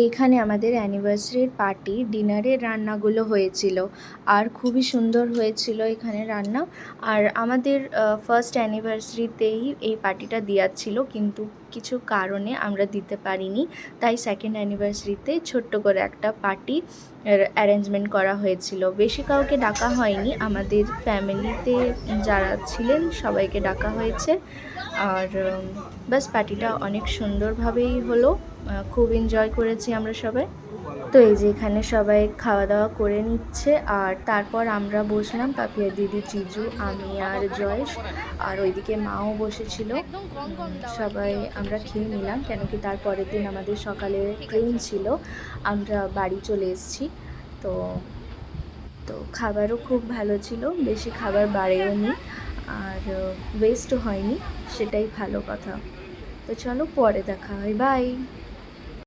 এইখানে আমাদের অ্যানিভার্সারির পার্টি ডিনারের রান্নাগুলো হয়েছিল আর খুবই সুন্দর হয়েছিল এখানে রান্না। আর আমাদের ফার্স্ট অ্যানিভার্সারিতেই এই পার্টিটা দেওয়ার ছিল, কিন্তু কিছু কারণে আমরা দিতে পারিনি, তাই সেকেন্ড অ্যানিভার্সারিতে ছোট্ট করে একটা পার্টি অ্যারেঞ্জমেন্ট করা হয়েছিল। বেশি কাউকে ডাকা হয়নি, আমাদের ফ্যামিলিতে যারা ছিলেন সবাইকে ডাকা হয়েছে। আর বাস পার্টিটা অনেক সুন্দরভাবেই হলো, খুব এনজয় করেছি আমরা সবাই। তো এই যে এখানে সবাই খাওয়া দাওয়া করে নিচ্ছে, আর তারপর আমরা বসলাম, পাপিয়া দিদি, জিজু, আমি আর জয়েশ, আর ওইদিকে মাও বসেছিল। সবাই আমরা খেয়ে নিলাম, কেন কি তার পরের দিন আমাদের সকালে ট্রেন ছিল, আমরা বাড়ি চলে এসেছি। তো তো খাবারও খুব ভালো ছিল, বেশি খাবার বাড়েও নি আর ওয়েস্টও হয়নি, সেটাই ভালো কথা। তো চলো পরে দেখা হয়, বাই।